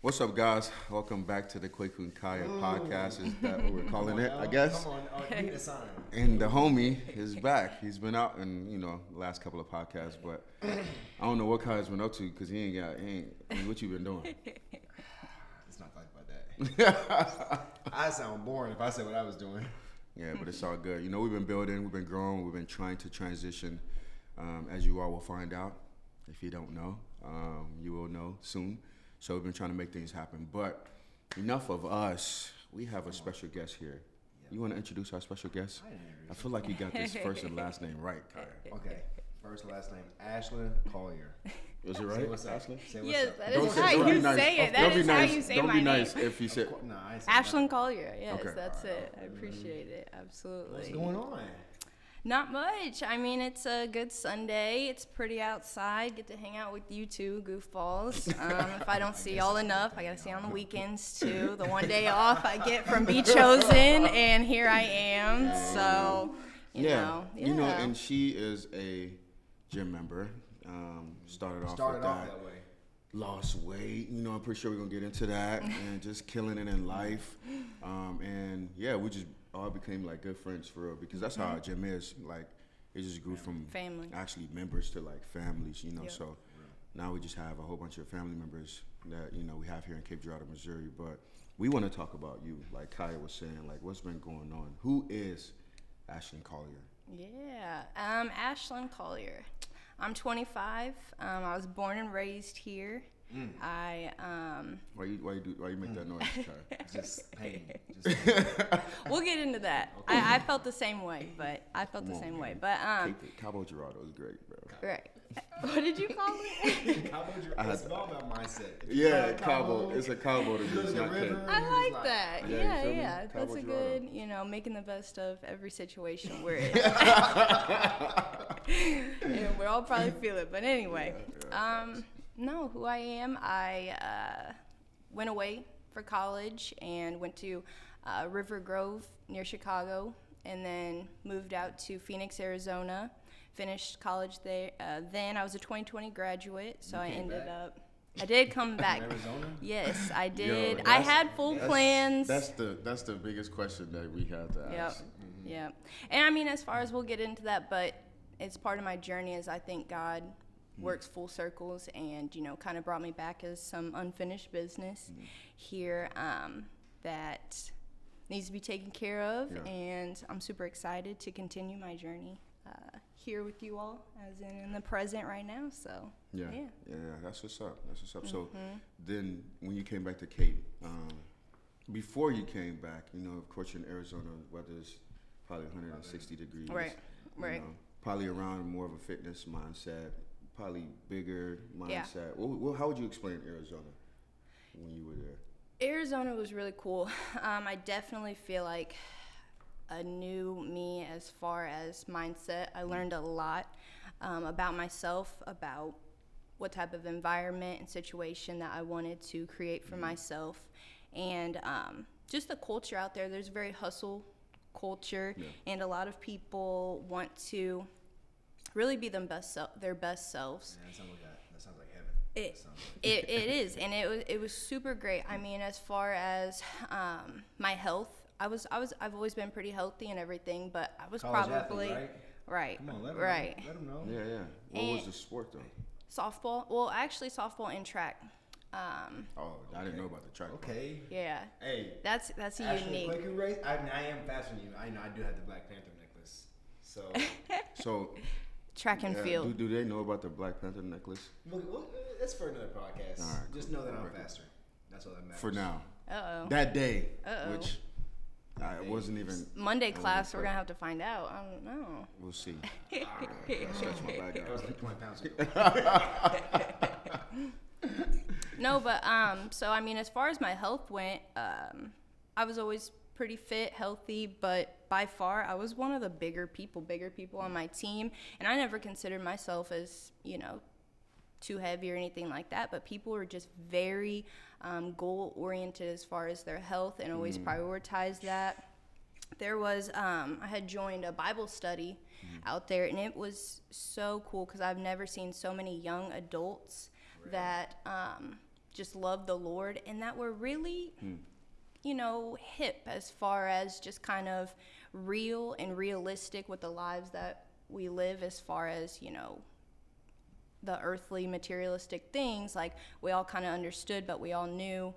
What's up, guys? Welcome back to the Kwaku and Kaya podcast. Is that what we're calling it? I guess. Come on, give me the sign. And the homie is back. He's been out in the last couple of podcasts, but I don't know what Kaya's been up to because he ain't. What you been doing? Let's not talk about that. I sound boring if I say what I was doing. Yeah, but it's all good. We've been building, we've been growing, we've been trying to transition. As you all will find out, if you don't know, you will know soon. So we've been trying to make things happen. But enough of us. We have a special guest here. You want to introduce our special guest? I feel like you got this first and last name right, Kaya. Okay. First and last name, Ashlynn Collier. Is it right? Say what's up. Ashlynn? Say what's Yes, up. that is how you say it. That is how you say Don't my be name. nice if you said. No, I ain't say Ashlynn Collier. Yes, Okay. that's it. I appreciate it. Absolutely. What's going on? Not much. I mean, it's a good Sunday. It's pretty outside. Get to hang out with you two goofballs. If I don't see y'all enough, I gotta see on the weekends too. The one day off I get from Be Chosen, and here I am. So, you know. And she is a gym member. Started off with that way. Lost weight. I'm pretty sure we're gonna get into that, and just killing it in life. We just all became like good friends for real because that's how our gym is. Like, it just grew from family, actually members to like families. Yep. So now we just have a whole bunch of family members that we have here in Cape Girardeau, Missouri. But we want to talk about you, like Kaya was saying, like what's been going on. Who is Ashlynn Collier? Yeah, Ashlynn Collier. I'm 25. I was born and raised here. Why you make that noise, Kaya? Just pain. We'll get into that. Okay. I felt the same way, but But Cabo Girardeau is great, bro. Right. What did you call it? Cabo Girardeau. It's all about mindset. Yeah, Cabo. It's a Cabo to me. It's not Cape. I like that. Yeah. Cabo That's a Girardeau. good, making the best of every situation we're in. We'll all probably feel it, but anyway. No, who I am, I went away for college and went to River Grove near Chicago, and then moved out to Phoenix, Arizona, finished college there. Then I was a 2020 graduate, so I did come back. Arizona? Yes, I did. Yo, I had full plans. That's the biggest question that we had to ask. Yep. And I mean, as far as we'll get into that, but it's part of my journey is I think God works full circles and, kind of brought me back as some unfinished business here that needs to be taken care of. Yeah. And I'm super excited to continue my journey here with you all as in the present right now. So, yeah, that's what's up. So then when you came back to Cape, before you came back, of course you're in Arizona, weather's probably 160 degrees. Right. Probably around more of a fitness mindset. Probably bigger mindset. Yeah. Well, how would you explain Arizona when you were there? Arizona was really cool. I definitely feel like a new me as far as mindset. I learned a lot about myself, about what type of environment and situation that I wanted to create for myself. And just the culture out there, there's very hustle culture, and a lot of people want to really be their best selves. Yeah, that sounds like heaven. It is, and it was super great. I mean, as far as my health, I've always been pretty healthy and everything, but I was College probably athlete, right. Come on, let them know. Yeah. What was the sport though? Softball. Well, actually, softball and track. I didn't know about the track. Okay. Yeah. Hey. That's a unique. Kwaku race. I am faster than you. I know. I do have the Black Panther necklace. So. Track and field. Do they know about the Black Panther necklace? Well, that's for another podcast. All right, just know that I'm faster. That's all that matters. For now. Uh-oh. That day, Uh-oh. which I wasn't even. Monday class, we're gonna have to find out. I don't know. We'll see. Stretch my back That was out. like 20 pounds ago. No, but so I mean, as far as my health went, I was always pretty fit, healthy, but by far I was one of the bigger people on my team, and I never considered myself as too heavy or anything like that, but people were just very goal oriented as far as their health and always prioritized that. There was I had joined a Bible study out there, and it was so cool because I've never seen so many young adults that just love the Lord, and that we're really, you know, hip as far as just kind of real and realistic with the lives that we live, as far as, you know, the earthly materialistic things. Like, we all kind of understood, but we all knew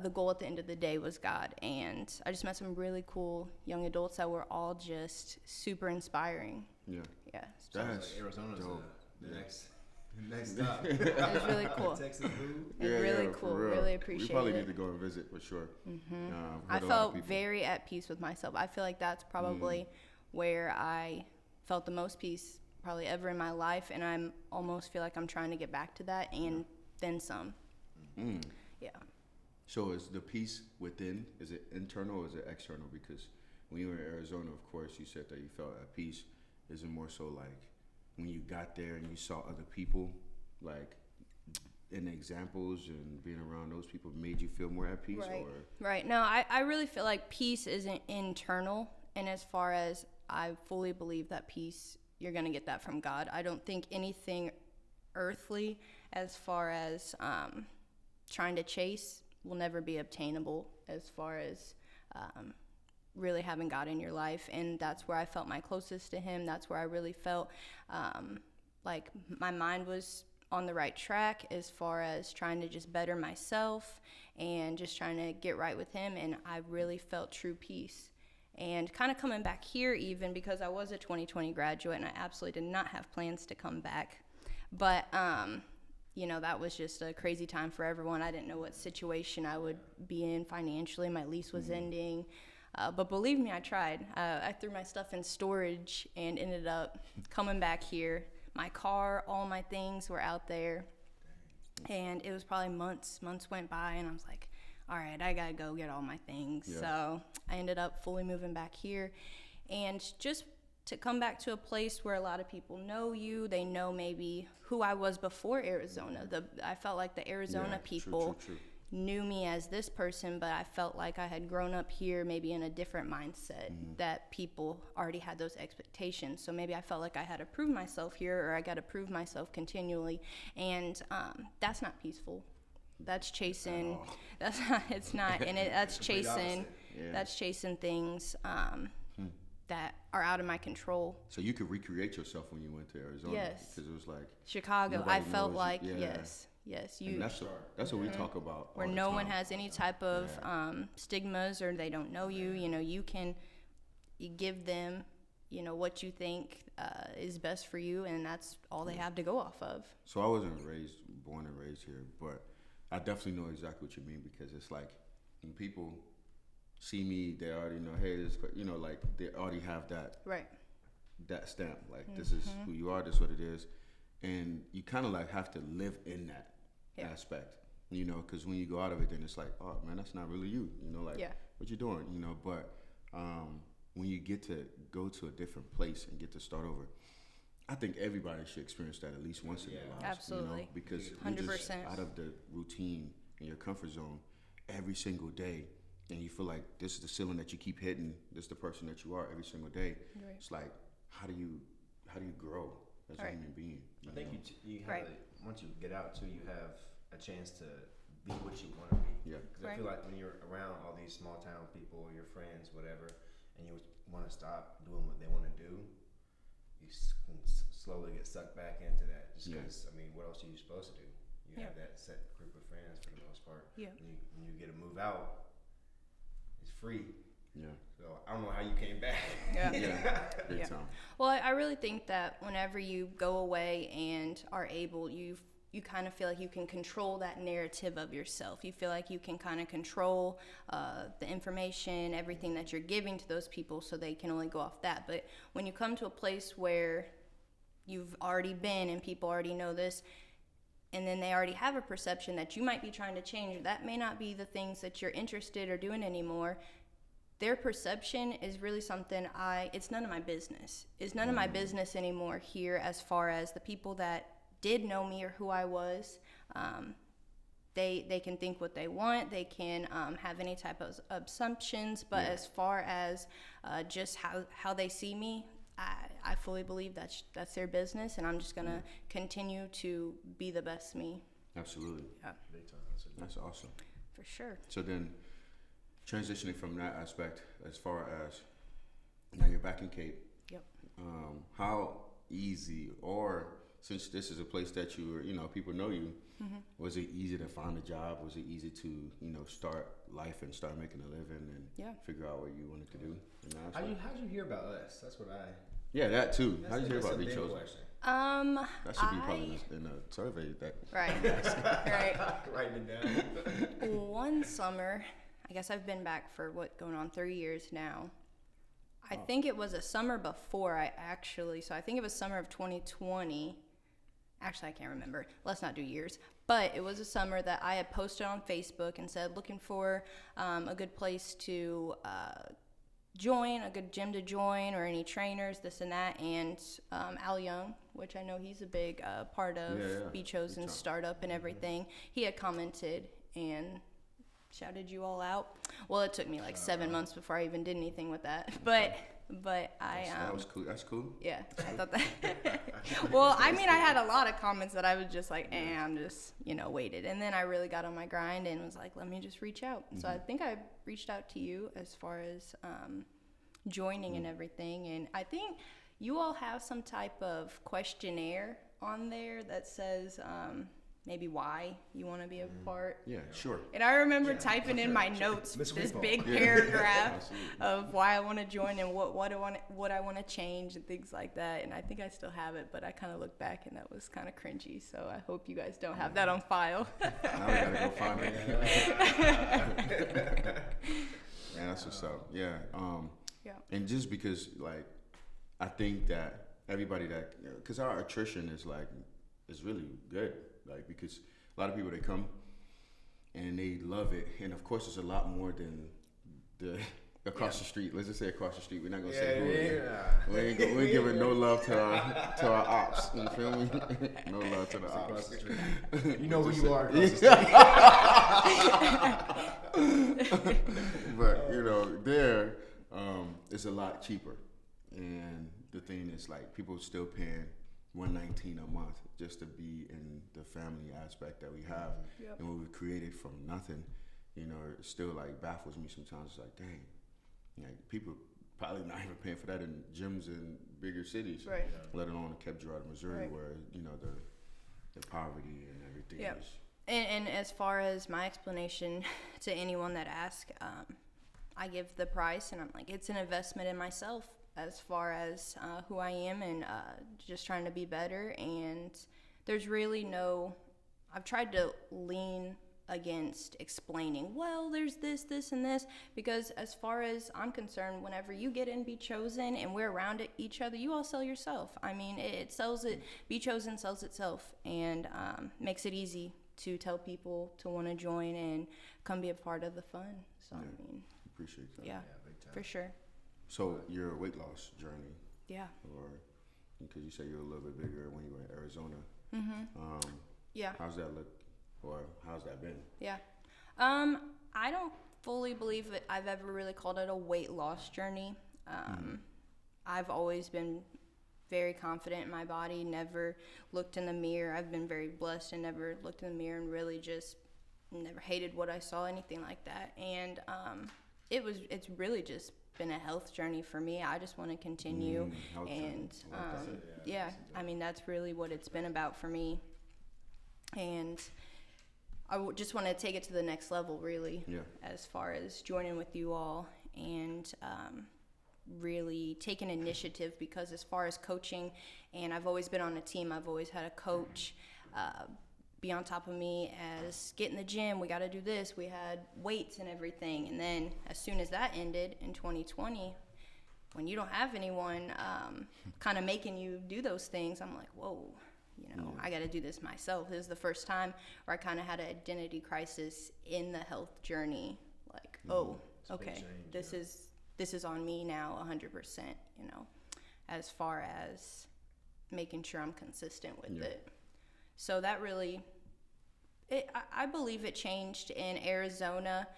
the goal at the end of the day was God. And I just met some really cool young adults that were all just super inspiring. Yeah. Yeah. Sounds like Arizona's dope. the next stop. It was really cool. Texas food. It's really for cool. real. Really appreciate We probably it. need to go and visit for sure. I felt very at peace with myself. I feel like that's probably where I felt the most peace probably ever in my life, and I'm almost feel like I'm trying to get back to that and then some. Yeah. So is the peace within, is it internal or is it external? Because when you were in Arizona, of course, you said that you felt at peace. Is it more so like when you got there and you saw other people, like in examples and being around those people made you feel more at peace? Right. Or? Right. No, I really feel like peace isn't internal. And as far as I fully believe that peace, you're going to get that from God. I don't think anything earthly, as far as trying to chase, will never be obtainable, as far as really having God in your life. And that's where I felt my closest to him. That's where I really felt like my mind was on the right track, as far as trying to just better myself and just trying to get right with him. And I really felt true peace. And kind of coming back here, even because I was a 2020 graduate and I absolutely did not have plans to come back. But, you know, that was just a crazy time for everyone. I didn't know what situation I would be in financially. My lease was ending. But believe me, I tried. I threw my stuff in storage and ended up coming back here. My car, all my things were out there. And it was probably months went by, and I was like, all right, I gotta go get all my things. Yeah. So I ended up fully moving back here. And just to come back to a place where a lot of people know you, they know maybe who I was before Arizona. I felt like the Arizona people True. knew me as this person, but I felt like I had grown up here maybe in a different mindset, that people already had those expectations. So maybe I felt like I had to prove myself here, or I got to prove myself continually. And that's not peaceful. That's chasing. That's not. It's not. And that's chasing. Yeah. That's chasing things that are out of my control. So you could recreate yourself when you went to Arizona? Yes. Because it was like Chicago, nobody I felt knows you. like Yeah. yes. And that's what we talk about. Where all the no one time. has any type of stigmas, or they don't know you. You know, you give them, you know, what you think is best for you, and that's all they have to go off of. So I wasn't born and raised here, but I definitely know exactly what you mean, because it's like when people see me, they already know, hey, this, you know, like they already have that Right. that stamp, like this is who you are, this is what it is, and you kind of like have to live in that aspect, you know, because when you go out of it, then it's like, oh man, that's not really you, you know, like what you doing, you know. But when you get to go to a different place and get to start over, I think everybody should experience that at least once in their lives. Absolutely. You know, because you're just 100%. out of the routine and your comfort zone every single day, and you feel like this is the ceiling that you keep hitting, this is the person that you are every single day. Right. It's like, how do you grow as a Right. human being? I think you have Right. once you get out too, you have a chance to be what you want to be. Yeah. Because I feel like when you're around all these small town people, your friends, whatever, and you want to stop doing what they want to do, you can slowly get sucked back into that. Just because, I mean, what else are you supposed to do? You have that set group of friends for the most part. Yeah. When you get to move out, it's free. Yeah. So I don't know how you came back. Yeah. Big Yeah. time. Well, I really think that whenever you go away and are able, you kind of feel like you can control that narrative of yourself. You feel like you can kind of control the information, everything that you're giving to those people, so they can only go off that. But when you come to a place where you've already been and people already know this, and then they already have a perception that you might be trying to change, that may not be the things that you're interested or doing anymore. Their perception is really something it's none of my business. It's none of my business anymore here, as far as the people that did know me or who I was. They can think what they want. They can have any type of assumptions. But as far as just how they see me, I fully believe that's their business, and I'm just going to continue to be the best me. Absolutely. Yeah. Big time. That's That's awesome. For sure. So then, transitioning from that aspect, as far as now you're back in Cape. Yep. How easy, or since this is a place that you were, people know you, was it easy to find a job? Was it easy to, start life and start making a living and figure out what you wanted to do? How'd you hear about us? That's what I. Yeah, that too. How'd you hear about Be Chosen? Question. That should be probably in a survey. That Right. Right. Writing it down. One summer, I guess I've been back for going on 3 years now. I think it was a summer before so I think it was summer of 2020. Actually, I can't remember. Let's not do years. But it was a summer that I had posted on Facebook and said, looking for a good place to join, a good gym to join, or any trainers, this and that. And Al Young, which I know he's a big part of Be Chosen's startup and everything, he had commented and shouted you all out. Well, it took me like 7 months before I even did anything with that. But I that was cool. That's cool. Yeah, I thought that. Well, I mean, I had a lot of comments that I was just like, I'm just, waited. And then I really got on my grind and was like, let me just reach out. So I think I reached out to you as far as joining and everything. And I think you all have some type of questionnaire on there that says maybe why you want to be a part. Yeah, sure. And I remember typing in my notes this big paragraph of why I want to join and what I want to change and things like that. And I think I still have it, but I kind of look back and that was kind of cringy. So I hope you guys don't have that on file. Now we gotta go find it. Man, that's what's up. Yeah. And just because, I think that everybody because our attrition is really good. Because a lot of people, they come and they love it, and of course it's a lot more than the across the street. Let's just say across the street. We're not gonna say who. We ain't giving no love to our ops. You feel me? No love to the ops. Across the street. You know who you are across the street. But there, it's a lot cheaper, and the thing is, people still paying $119 a month just to be in the family aspect that we have. And what we created from nothing, it still baffles me sometimes. It's dang, people probably not even paying for that in gyms in bigger cities, right? Let alone Cape Girardeau, Missouri, right, where the poverty and everything is. And as far as my explanation to anyone that asks, I give the price, and I'm like, it's an investment in myself. As far as who I am and just trying to be better. And there's really I've tried to lean against explaining, well, there's this, and this, because as far as I'm concerned, whenever you get in Be Chosen and we're around each other, you all sell yourself. I mean, it sells it. Be Chosen sells itself and makes it easy to tell people to want to join and come be a part of the fun. So, I mean, appreciate that. Yeah, big time. For sure. So your weight loss journey, or because you say you're a little bit bigger when you were in Arizona, how's that look, or how's that been? Yeah, I don't fully believe that I've ever really called it a weight loss journey. I've always been very confident in my body, never looked in the mirror. I've been very blessed and never looked in the mirror and really just never hated what I saw, anything like that. And it's really just been a health journey for me. I just want to continue, and I mean, that's really what it's been about for me. And I just want to take it to the next level, really, as far as joining with you all and really take an initiative, because as far as coaching, and I've always been on a team, I've always had a coach be on top of me as get in the gym, we got to do this, we had weights and everything. And then as soon as that ended in 2020, when you don't have anyone kind of making you do those things, I'm like, whoa, I got to do this myself. This is the first time where I kind of had an identity crisis in the health journey. Like, okay, this is on me now 100%, as far as making sure I'm consistent with it. So that really, I believe it changed in Arizona.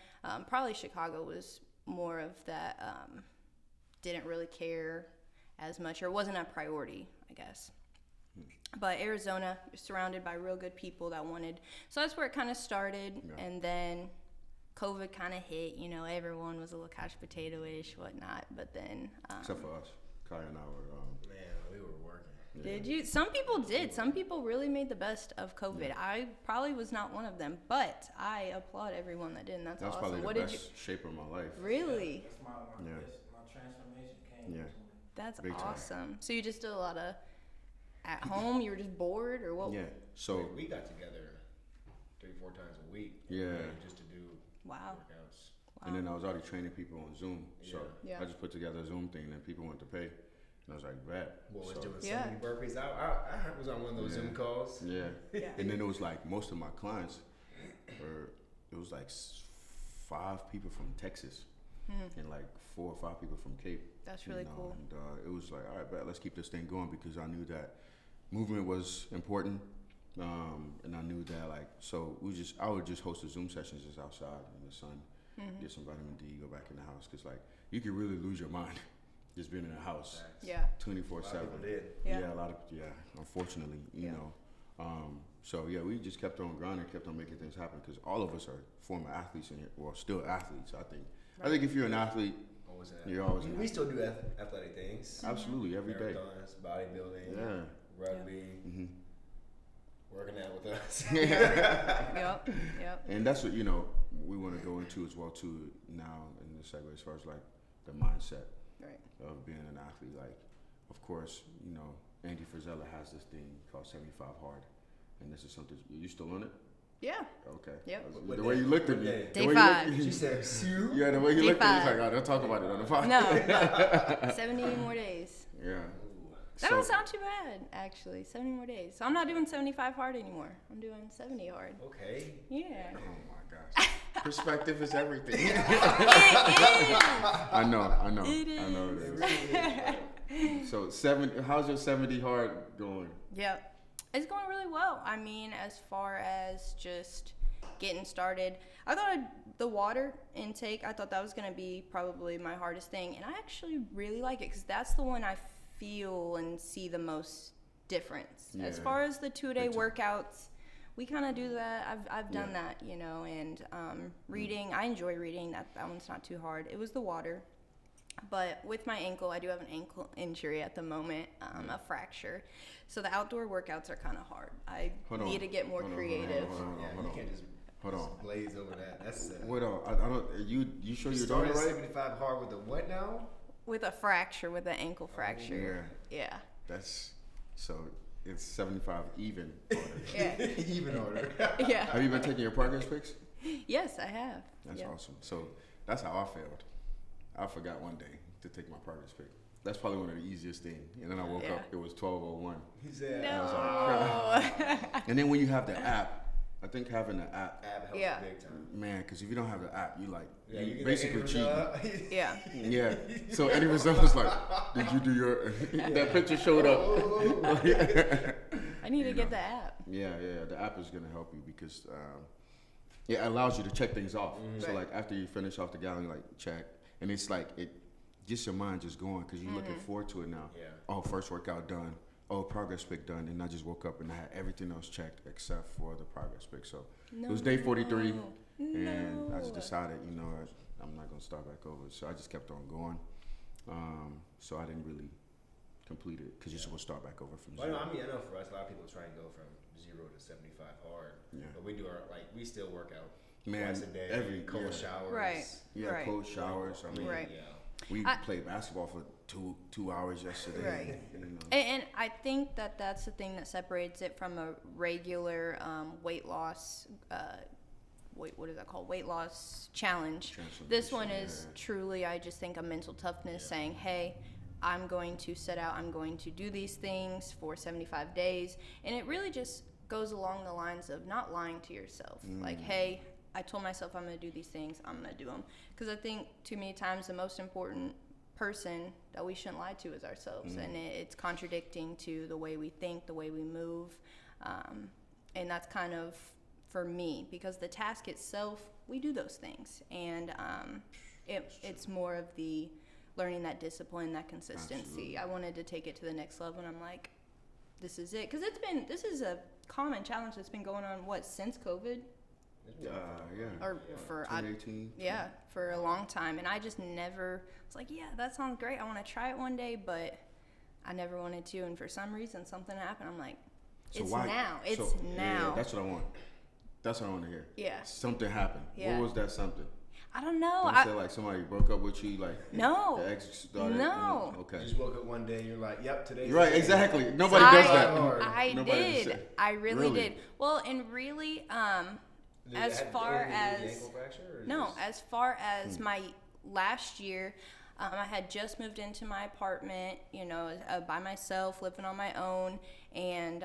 Probably Chicago was more of that, didn't really care as much, or wasn't a priority, I guess. But Arizona, you're surrounded by real good people that wanted. So that's where it kind of started. Yeah. And then COVID kind of hit. You know, everyone was a little couch potato-ish, whatnot. But then... Except for us. Kai and I were... Man, we were working. Yeah. Did you? Some people did. Some people really made the best of COVID. Yeah. I probably was not one of them, but I applaud everyone that did, and that's That was awesome. probably What the did you? best shape of my life. Really? That's Yeah. my transformation came Yeah. from it. That's Big time. awesome. So you just did a lot of at home. You were just bored, or what? Yeah. So, we got together 3-4 times a week. Yeah. Just to do Wow. workouts. and then I was already training people on Zoom. So Yeah. I just put together a Zoom thing and people wanted to pay. And I was like, bet. What was So, doing so Yeah. many burpees? I was on one of those Yeah. Zoom calls. yeah. Yeah. And then it was like most of my clients it was like 5 people from Texas and like 4 or 5 people from Cape. That's really cool. And it was like, all right, bet, let's keep this thing going because I knew that movement was important. And I knew that I would just host the Zoom sessions just outside in the sun, get some vitamin D, go back in the house. Cause like you could really lose your mind just being in the house Yeah. 24/7. A lot of people did. Yeah. A lot of unfortunately, you Yeah. know. So yeah, we just kept on grinding, kept on making things happen because all of us are former athletes in here, well, still athletes. I think if you're an athlete, Always you're always an we athlete. still do athletic things. Absolutely every day. Marathons, bodybuilding, Yeah. rugby, hmm working out with us. Yep. Yep. And that's what we want to go into as well too now in the segue as far as like the mindset Right. of being an athlete. Like, of course, Andy Frizella has this thing called 75 Hard, and this is something you still on it. Yeah. Okay. Yep. What The day? way you looked at What me. day? the Day way you looked- 5. She said, "Sue." Yeah, the way you Day looked at me, it's 5. like, oh, don't talk about it on the podcast. No. 70 more days. Yeah. That So- don't sound too bad, actually. 70 more days. So I'm not doing 75 hard anymore. I'm doing 70 hard. Okay. Yeah. Oh my gosh. Perspective is everything. It is. I know. It I know is. it It is. really is, bro. So how's your 70 hard going? Yep. It's going really well. I mean, as far as just getting started, I thought the water intake, I thought that was going to be probably my hardest thing. And I actually really like it because that's the one I feel and see the most difference. As Yeah. far as the 2-day Big time. workouts, we kind of do that. I've done Yeah. that, and reading, I enjoy reading. That one's not too hard. It was the water. But with my ankle, I do have an ankle injury at the moment, a fracture. So the outdoor workouts are kind of hard. I Hold on. need to get more Hold on, creative. hold on. Yeah, you can't just Hold on. blaze over that. That's Wait on. I don't. You sure you're doing started it right? 75 hard with the what now? With a fracture, with an ankle fracture. Yeah. That's so. It's 75 even. Harder. Yeah. Even harder. Yeah. Have you been taking your progress pics? Yes, I have. That's Yeah. awesome. So that's how I failed. I forgot one day to take my progress pic. That's probably one of the easiest things. And then I woke Yeah. up. It was 12:01. He said, No. And then when you have the app, I think having the app, ab helps Yeah. big time. man, because if you don't have the app, you like Yeah, you get basically that cheating. Yeah. Yeah. So any result was like, did you do your? That picture showed up. I need to get the app. Yeah. The app is gonna help you because it allows you to check things off. So Right. like after you finish off the gallon, you like check, and it's like it gets your mind just going because you're looking forward to it now. Yeah. Oh, first workout done. Oh, progress pic done, and I just woke up and I had everything else checked except for the progress pic. So it was day 43, and I just decided, I'm not gonna start back over. So I just kept on going. So I didn't really complete it because you're supposed to start back over from Well, zero. I know for us, a lot of people try and go from 0 to 75 hard. Yeah. But we do we still work out Man, twice a day, every- cold yeah. showers. Right. Yeah, Right. cold showers. I mean, Right. Yeah. we I- played basketball for two hours yesterday. Right. You know. And I think that's the thing that separates it from a regular weight loss. What is that called? Weight loss challenge. This one is Yeah. truly, I just think, a mental toughness, saying, "Hey, I'm going to set out. I'm going to do these things for 75 days," and it really just goes along the lines of not lying to yourself. Like, "Hey, I told myself I'm going to do these things. I'm going to do them," because I think too many times the most important person that we shouldn't lie to is ourselves, and it's contradicting to the way we think, the way we move, and that's kind of for me, because the task itself, we do those things, and it's more of the learning that discipline, that consistency. Absolutely. I wanted to take it to the next level, and I'm like, this is it. Because this is a common challenge that's been going on, since COVID? Yeah. Or for, 2018. for a long time. And I just never, was like, yeah, that sounds great. I want to try it one day, but I never wanted to. And for some reason, something happened. I'm like, So it's why? now. It's so, now. Yeah, that's what I want. That's what I want to hear. Yeah. Something happened. Yeah. What was that something? I don't know. Don't say like somebody broke up with you, like No. the ex started. No. Okay. You just woke up one day and you're like, yep, today's You're right, the day. exactly. Nobody does that. I Nobody did. said- I really Really? did. Well, and really, Did as it have far anything to do with the as ankle fracture, or no, just- as far as my last year, I had just moved into my apartment, by myself, living on my own, and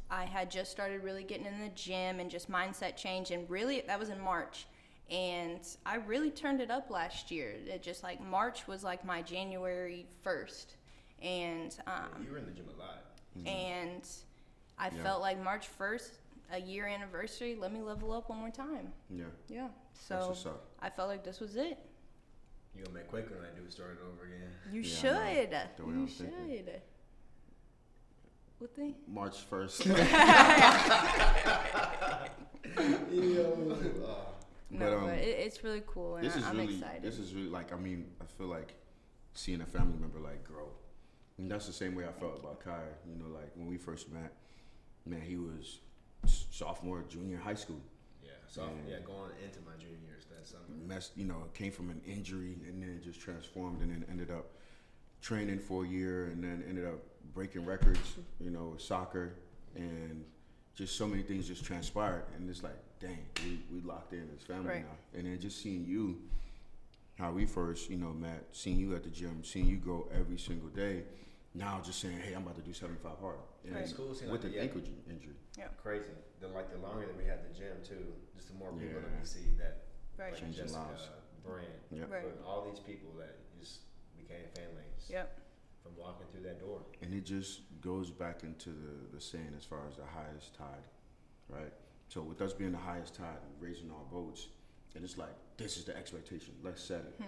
I had just started really getting in the gym and just mindset change, and really that was in March. And I really turned it up last year. It just like March was like my January 1st. And you were in the gym a lot. and I felt like March 1st, a year anniversary, let me level up one more time. Yeah. Yeah. That's So what's up. I felt like this was it. You gonna make Quaker and I do start it over again. You Yeah, I should. know. The way You I'm thinking. should. What thing? March 1st. No, but it's really cool, and I'm excited. This is really like, I mean, I feel like seeing a family member like grow. And that's the same way I felt about Kai. Like when we first met, man, he was sophomore, junior high school. Going into my junior years that summer. Came from an injury and then just transformed and then ended up training for a year and then ended up breaking records, with soccer, and just so many things just transpired. And it's like, dang, we locked in as family Right. now. And then just seeing you, how we first, met, seeing you at the gym, seeing you grow every single day. Now just saying, hey, I'm about to do 75 hard. And Right. It's cool seeing with like an ankle injury. crazy. The longer that we had the gym too, just the more people that Yeah. we see that Right. like Changing Jessica, lives. Brand, Yeah. Right. but all these people that just became families Yep. from walking through that door. And it just goes back into the saying as far as the highest tide, right? So with us being the highest tide, raising our boats, and it's like, this is the expectation, let's set it,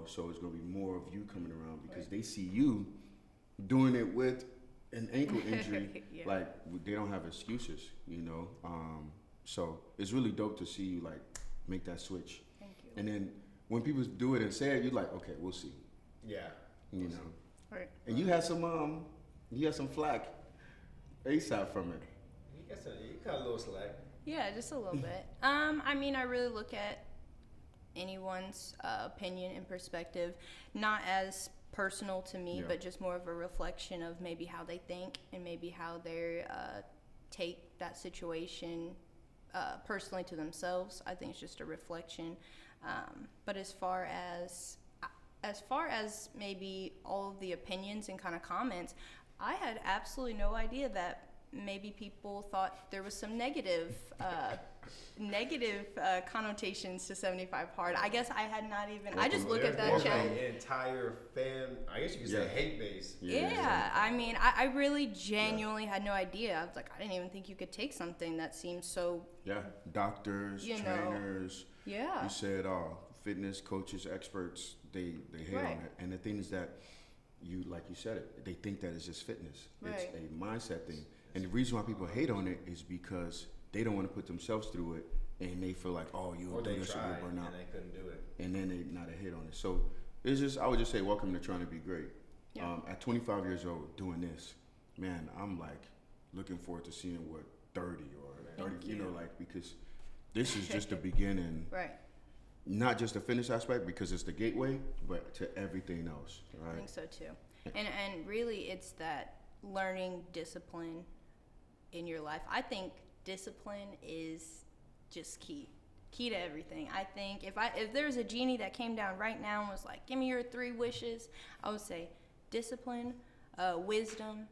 so it's gonna be more of you coming around because Right. they see you doing it with an ankle injury, Yeah. like they don't have excuses, so it's really dope to see you like make that switch. Thank you. And then when people do it and say it, you're like, okay, we'll see, Yeah. Right. And you had some flack ASAP from it. You got a little slack. Yeah, just a little bit. I really look at anyone's opinion and perspective not as personal to me, Yeah. but just more of a reflection of maybe how they think and maybe how they take that situation personally to themselves. I think it's just a reflection. But as far as maybe all of the opinions and kind of comments, I had absolutely no idea that maybe people thought there was some negative connotations to 75 hard. I guess I had not even. I just look at that There's channel. an entire fan. I guess you could say hate base. Yeah, I really genuinely had no idea. I was like, I didn't even think you could take something that seems so. Yeah, doctors, trainers. Yeah. You said fitness coaches, experts, they hate on it. And the thing is that like you said it, they think that it's just fitness. Right. It's a mindset thing. And the reason why people hate on it is because they don't want to put themselves through it, and they feel like, oh, you'll do this or tried you'll burn out. and they couldn't do it. And then they not a hit on it. So it's just, I would just say, welcome to Trying to Be Great. Yeah. At 25 years old, doing this, man, I'm like looking forward to seeing what 30 or 30, Thank you. because this is just the beginning. Right. Not just the fitness aspect because it's the gateway, but to everything else, I right? think so too. And really it's that learning discipline in your life. I think discipline is just key to everything. I think if there's a genie that came down right now and was like, give me your 3 wishes, I would say discipline, wisdom,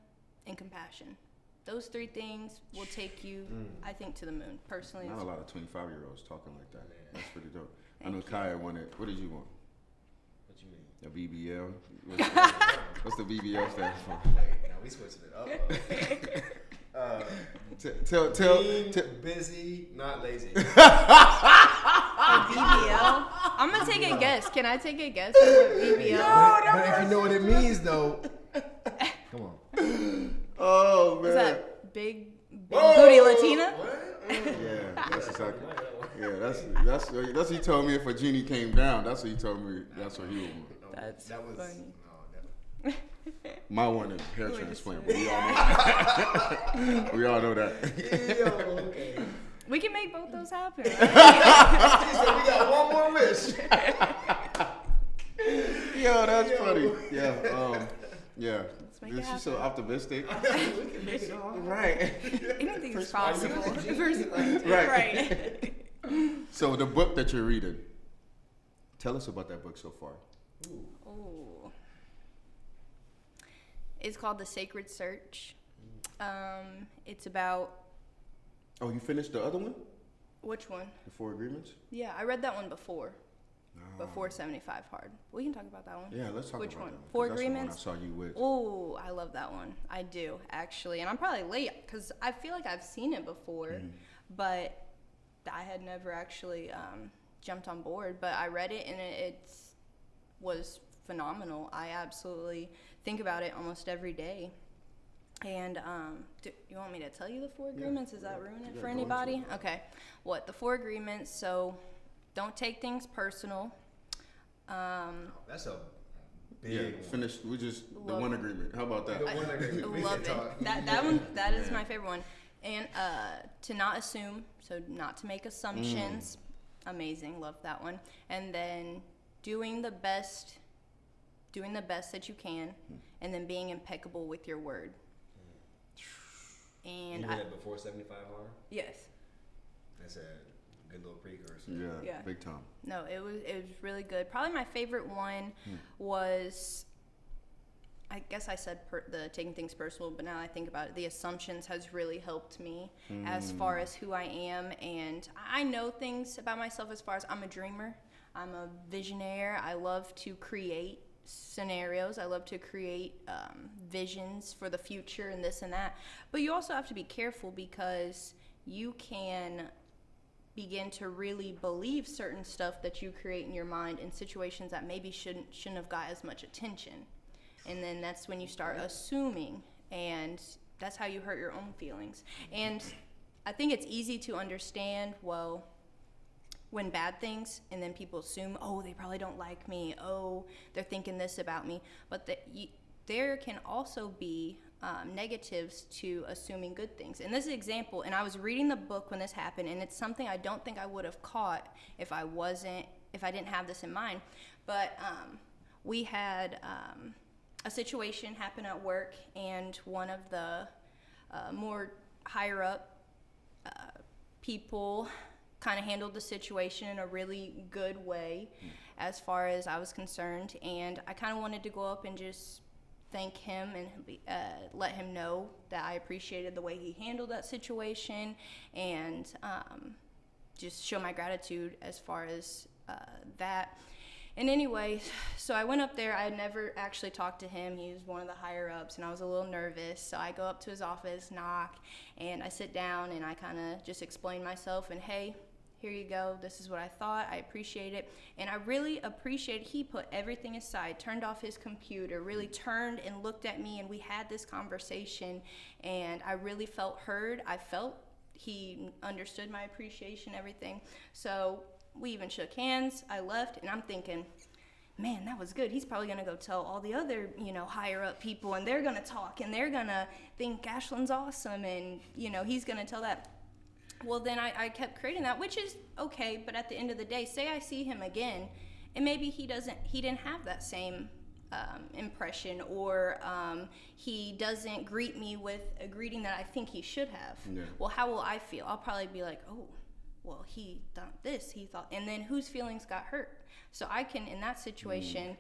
and compassion. Those 3 things will take you, I think, to the moon. Personally, Not a lot of 25-year-olds talking like that. That's pretty dope. I know Thank you. Kaya wanted, what did you want? What you mean? A BBL? What's the BBL stand for? Wait, now we switching it up. Being busy, not lazy. a BBL. I'm gonna take a guess. Can I take a guess at what BBL? But if you know what it means, though, come on. Oh man. Is that big booty Latina? Yeah, that's exactly. Yeah, that's what he told me. If a genie came down, that's what he told me. That's what he would want. That's that was funny. no, that, My one is hair transplant. But we all know that. We all know that. okay. We can make both those happen. He said we got one more wish. Yo, that's funny. Yeah. Yeah. make it She's so happen. optimistic. We can make it all. Right. Anything's possible. Right. So the book that you're reading, tell us about that book so far. Ooh. It's called The Sacred Search. It's about Oh, you finished the other one? which one? The Four Agreements? Yeah, I read that one before 75 Hard. We can talk about that one. Yeah, let's talk Which about one? that one. 'Cause Four that's the one Agreements? I saw you with. Oh, I love that one. I do, actually. And I'm probably late because I feel like I've seen it before, but I had never actually jumped on board. But I read it and it was phenomenal. I absolutely think about it almost every day. And you want me to tell you the Four Agreements? Does that ruin it for anybody? Okay. What? The Four Agreements. So don't take things personal. That's a big Yeah, one. finished. We just the Love one it. agreement. How about that? The one agreement. We Love can it. talk. That one, that is my favorite one. And to not assume, so not to make assumptions. Amazing, love that one. And then doing the best that you can, and then being impeccable with your word. And You read it before 75 Hard? yes, That's a good little precursor. Yeah, Yeah. big time. no, it was really good. Probably my favorite one was, I guess I said the taking things personal, but now I think about it, the assumptions has really helped me as far as who I am. And I know things about myself as far as I'm a dreamer. I'm a visionaire. I love to create scenarios. I love to create visions for the future and this and that. But you also have to be careful because you can begin to really believe certain stuff that you create in your mind in situations that maybe shouldn't have got as much attention. And then that's when you start assuming, and that's how you hurt your own feelings. And I think it's easy to understand, well, when bad things, and then people assume, oh, they probably don't like me, oh, they're thinking this about me. But there can also be negatives to assuming good things. And this is an example, and I was reading the book when this happened, and it's something I don't think I would have caught if I didn't have this in mind. But we had a situation happen at work, and one of the more higher up people kind of handled the situation in a really good way as far as I was concerned. And I kind of wanted to go up and just thank him and let him know that I appreciated the way he handled that situation, and just show my gratitude as far as that. And anyway, so I went up there. I had never actually talked to him. He was one of the higher ups, and I was a little nervous. So I go up to his office, knock, and I sit down, and I kind of just explain myself, and hey, here you go. This is what I thought. I appreciate it. And I really appreciate he put everything aside, turned off his computer, really turned and looked at me, and we had this conversation, and I really felt heard. I felt he understood my appreciation, everything. So we even shook hands. I left, and I'm thinking, man, that was good. He's probably going to go tell all the other, higher up people, and they're going to talk, and they're going to think Ashlynn's awesome, and, he's going to tell that. Well, then I kept creating that, which is okay, but at the end of the day, say I see him again, and maybe he didn't have that same impression, or he doesn't greet me with a greeting that I think he should have. Yeah. Well, how will I feel? I'll probably be like, oh, well, he thought this, he thought, and then whose feelings got hurt? So I can, in that situation,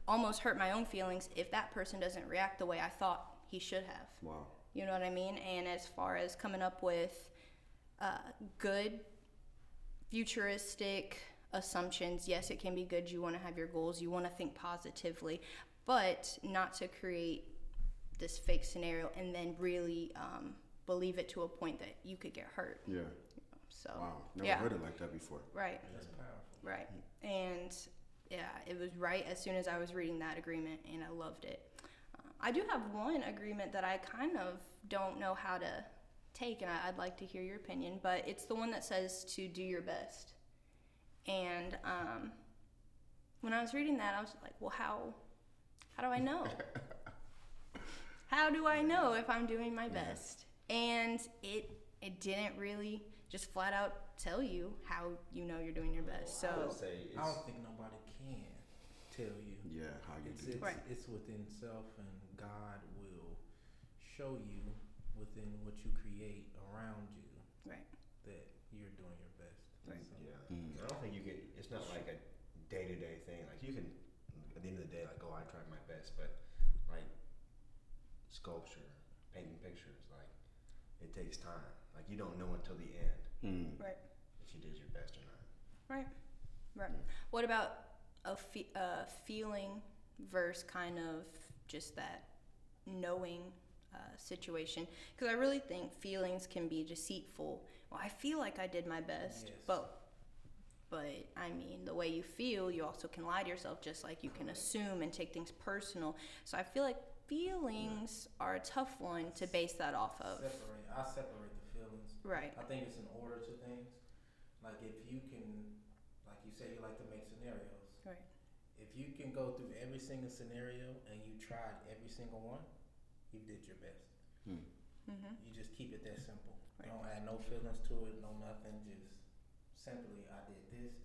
almost hurt my own feelings if that person doesn't react the way I thought he should have. Wow. You know what I mean? And as far as coming up with good, futuristic assumptions, yes, it can be good. You want to have your goals. You want to think positively, but not to create this fake scenario and then really believe it to a point that you could get hurt. Yeah. So, Wow. Never yeah. heard it like that before. Right. That's powerful. Right. And yeah, it was right as soon as I was reading that agreement, and I loved it. I do have one agreement that I kind of don't know how to take, and I'd like to hear your opinion, but it's the one that says to do your best. And when I was reading that, I was like, well, how do I know? How do I know if I'm doing my best? And it didn't really just flat out tell you how you know you're doing your best. So I would say I don't think nobody can tell you. Yeah, how you do. Right. It's within self, and God will show you within what you create around you right. that you're doing your best. Right. So, Yeah. I don't think you can. It's not like a day-to-day thing. Like you can, at the end of the day, like, oh, I tried my best, but like sculpture, painting pictures, like it takes time. Like you don't know until the end Right. if you did your best or not. Right. Right. What about a feeling versus kind of just that knowing situation? Because I really think feelings can be deceitful. Well, I feel like I did my best, Yes. but I mean, the way you feel, you also can lie to yourself, just like you can assume and take things personal. So I feel like feelings are a tough one to base that off of. I separate the feelings. Right. I think it's an order to things. Like if you can, like you say, you like to make scenarios. Right. If you can go through every single scenario and you tried every single one, you did your best. Mm-hmm. You just keep it that simple. Right. Don't add no feelings to it, no nothing. Just simply, I did this,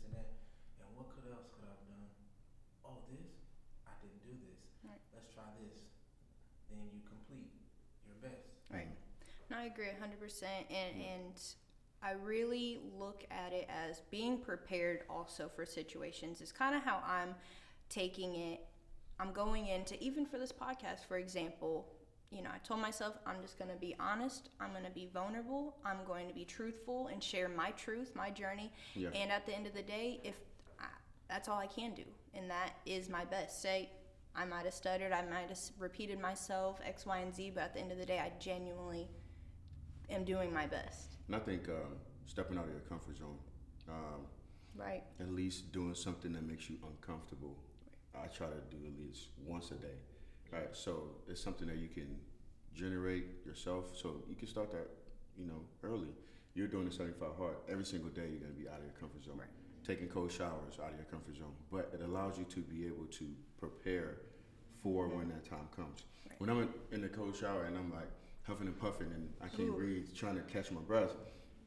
and that. And what else could I have done? Oh, this? I didn't do this. Right. Let's try this. Then you complete your best. Right. No, I agree 100%. And I really look at it as being prepared also for situations is kind of how I'm taking it. I'm going into, even for this podcast, for example, you know, I told myself I'm just going to be honest. I'm going to be vulnerable. I'm going to be truthful and share my truth, my journey. Yeah. And at the end of the day, that's all I can do. And that is my best. Say, I might have stuttered. I might have repeated myself, X, Y, and Z. But at the end of the day, I genuinely am doing my best. And I think stepping out of your comfort zone, Right. at least doing something that makes you uncomfortable. I try to do at least once a day. Right, so it's something that you can generate yourself. So you can start that, you know, early. You're doing the 75 hard every single day. You're gonna be out of your comfort zone. Right. Taking cold showers out of your comfort zone, but it allows you to be able to prepare for when that time comes. Right. When I'm in the cold shower and I'm like huffing and puffing and I can't breathe, trying to catch my breath,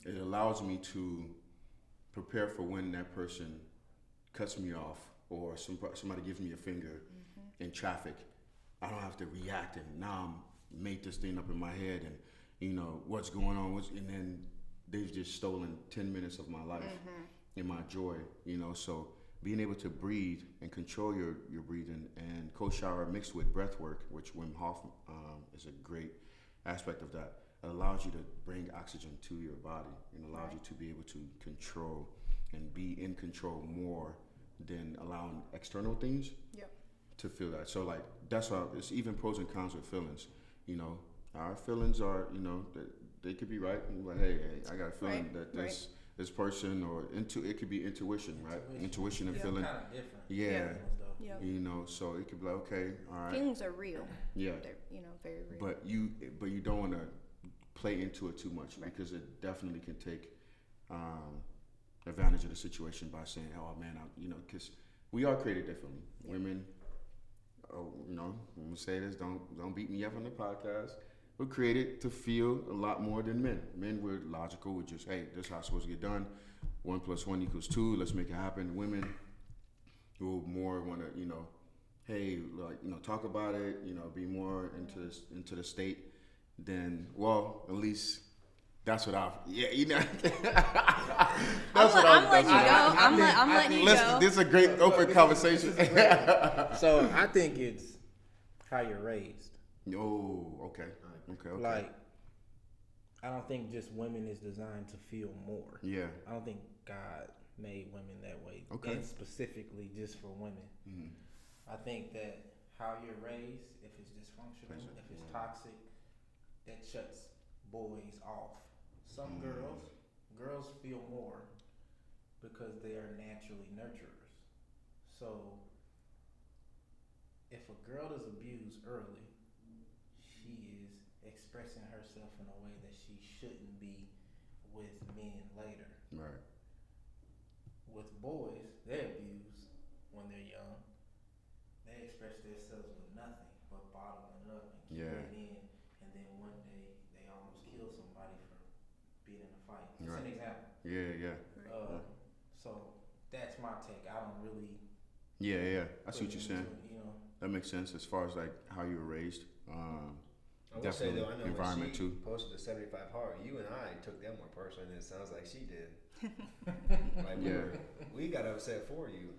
it allows me to prepare for when that person cuts me off or somebody gives me a finger in traffic. I don't have to react and now I'm made this thing up in my head and you know what's going on, and then they've just stolen 10 minutes of my life and my joy, you know. So being able to breathe and control your breathing, and cold shower mixed with breath work, which Wim Hof is a great aspect of that, it allows you to bring oxygen to your body and allows you to be able to control and be in control more than allowing external things to feel that. So like that's why it's even pros and cons with feelings. You know, our feelings are, you know, they could be right. And like, hey, I got a feeling that this person, or it could be intuition, right? Intuition and feeling. Kind of different. Yeah. Yeah. You know, so it could be like, okay, all right. Feelings are real. Yeah. They're, you know, very real. But you don't want to play into it too much because it definitely can take advantage of the situation by saying, oh man, you know, because we are created differently. Women. Oh, you know, I'm gonna say this. Don't beat me up on the podcast. We're created to feel a lot more than men. Men, we're logical. We're just, hey, this is how it's supposed to get done. 1 + 1 = 2. Let's make it happen. Women who more want to, you know, hey, like, you know, talk about it. You know, be more into the state. Then, well, at least. That's what you know. I'm letting you go. I'm letting you go. This is a great open conversation. So I think it's how you're raised. Oh, okay. Like, I don't think just women is designed to feel more. Yeah. I don't think God made women that way. Okay. And specifically just for women. Mm-hmm. I think that how you're raised, if it's dysfunctional, if it's toxic, that shuts boys off. Some girls feel more because they are naturally nurturers. So if a girl is abused early, she is expressing herself in a way that she shouldn't be with men later. Right. With boys, they're abused when they're young. They express themselves with nothing but bottling it up and keeping it in, and then one day they almost kill somebody for being in a fight. It's an example. Yeah. So that's my take. I don't really. Yeah. I see what you're saying. You know. That makes sense as far as like how you were raised. I will say Definitely though, I know environment when she too. posted the 75 hard, you and I took that more personally than it sounds like she did. Like we got upset for you.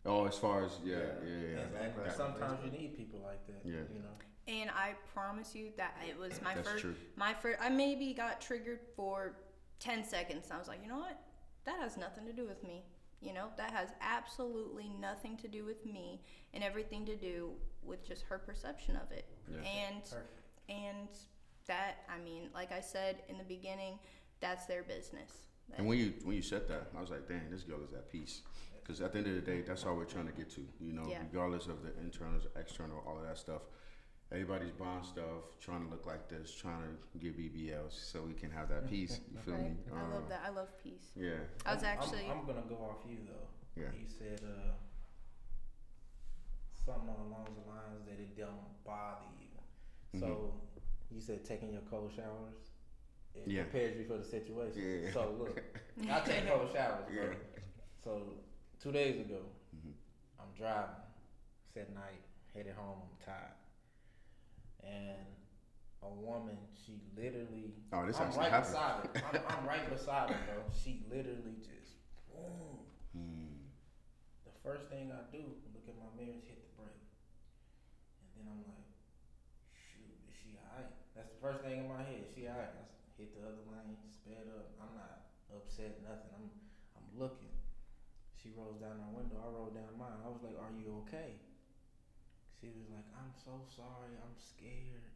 Oh, as far as yeah. And sometimes you need people like that. Yeah. You know. And I promise you that it was my That's first. true. My first. I maybe got triggered for 10 seconds. I was like, you know what? That has nothing to do with me. You know, that has absolutely nothing to do with me, and everything to do with just her perception of it. Yeah. And that, I mean, like I said in the beginning, that's their business. And when you said that, I was like, dang, this girl is at peace. Because at the end of the day, that's all we're trying to get to. You know, regardless of the internal, external, all of that stuff. Everybody's buying stuff, trying to look like this, trying to get BBLs so we can have that peace. You feel me? I love that. I love peace. Yeah. I was actually. I'm gonna go off you though. Yeah. You said something along the lines that it don't bother you. So you said taking your cold showers. It prepares you for the situation. Yeah. So look, I take cold showers, bro. So 2 days ago, I'm driving. It's at night, headed home. I'm tired. And a woman, she literally. Oh, this I'm actually right happened. beside her. I'm right beside her, bro. She literally just boom. The first thing I do, look at my mirrors, hit the brake, and then I'm like, shoot, is she alright? That's the first thing in my head. Is she alright? I hit the other lane, sped up. I'm not upset, nothing. I'm looking. She rolls down her window. I rolled down mine. I was like, "Are you okay?" She was like, "I'm so sorry. I'm scared.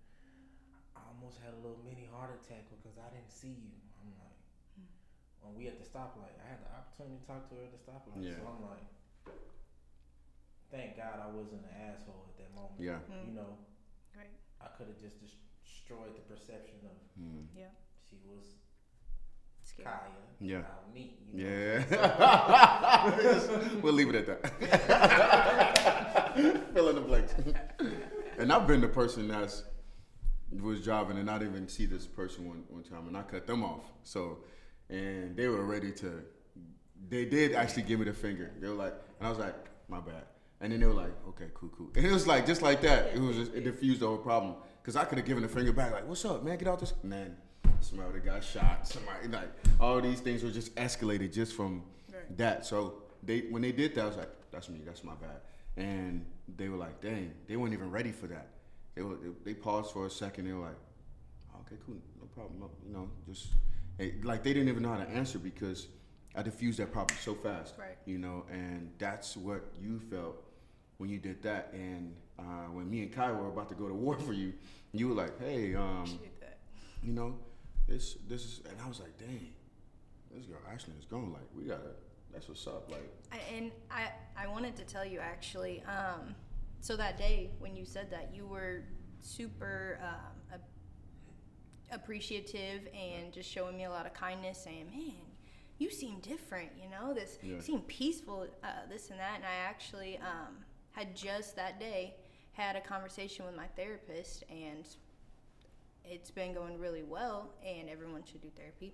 I almost had a little mini heart attack because I didn't see you." I'm like, when we at the stoplight, I had the opportunity to talk to her at the stoplight. Yeah. So I'm like, thank God I wasn't an asshole at that moment. Yeah. You know, Right. I could have just destroyed the perception of Yeah. she was Scary. Kaya. Yeah. Not me. You know Yeah. We'll leave it at that. Fill in the blanks. And I've been the person that's was driving and not even see this person one time, and I cut them off. So, and they were ready to. They did actually give me the finger. They were like, and I was like, my bad. And then they were like, okay, cool. And it was like just like that. It was just, it diffused the whole problem. Cause I could have given the finger back, like, what's up, man? Get out this. And then somebody would've got shot. Somebody like all these things were just escalated just from that. So when they did that, I was like, that's me. That's my bad. And they were like, dang, they weren't even ready for that. They paused for a second. They were like, okay, cool, no problem. No, you know, just like they didn't even know how to answer because I diffused that problem so fast. Right. You know, and that's what you felt when you did that. And when me and Kai were about to go to war for you, you were like, hey, you know, this is, and I was like, dang, this girl Ashlynn is gone. Like, we gotta. That's what's up. Like, I wanted to tell you actually. So that day when you said that, you were super appreciative and just showing me a lot of kindness, saying, "Man, you seem different. You know, you seem peaceful. This and that." And I actually had just that day had a conversation with my therapist, and it's been going really well. And everyone should do therapy.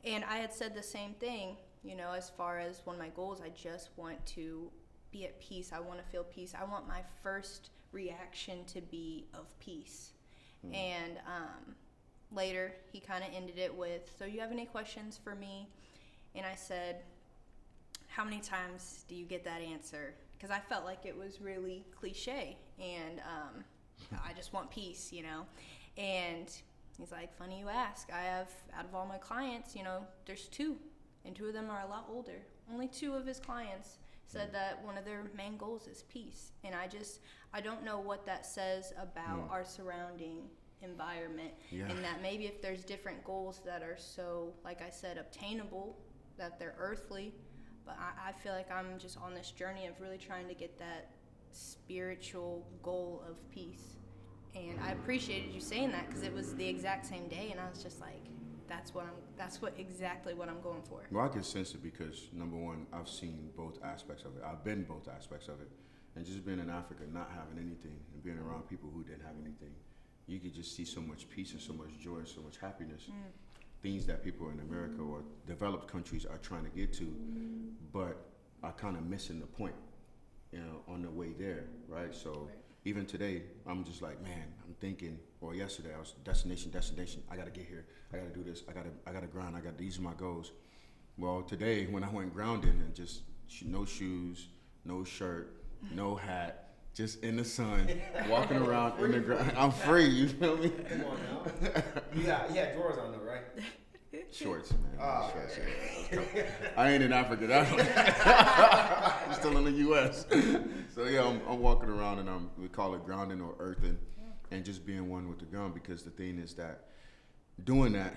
And I had said the same thing. You know, as far as one of my goals, I just want to be at peace. I want to feel peace. I want my first reaction to be of peace. And later, he kind of ended it with, "So you have any questions for me?" And I said, "How many times do you get that answer?" Because I felt like it was really cliche. And I just want peace, you know. And he's like, "Funny you ask. I have, out of all my clients, you know, there's 2. And 2 of them are a lot older. Only 2 of his clients said that one of their main goals is peace." And I don't know what that says about our surrounding environment. And that maybe if there's different goals that are so, like I said, obtainable, that they're earthly. But I feel like I'm just on this journey of really trying to get that spiritual goal of peace. And I appreciated you saying that because it was the exact same day, and I was just like, that's exactly what I'm going for. Well, I can sense it because, number one, I've seen both aspects of it. I've been both aspects of it. And just being in Africa, not having anything, and being around people who didn't have anything, you could just see so much peace and so much joy and so much happiness. Things that people in America or developed countries are trying to get to, but are kind of missing the point, on the way there, right? So even today, I'm just like, man, I'm thinking, or yesterday I was destination, I gotta get here, I gotta do this, I gotta grind, these are my goals. Well, today when I went grounding and just no shoes, no shirt, no hat, just in the sun, walking around in the ground. I'm free, you feel me? Come on now. You had drawers on though, right? Shorts, man. Oh, Shorts, yeah. I ain't in Africa. I'm still in the U.S. So yeah, I'm walking around and we call it grounding or earthing, and just being one with the ground, because the thing is that doing that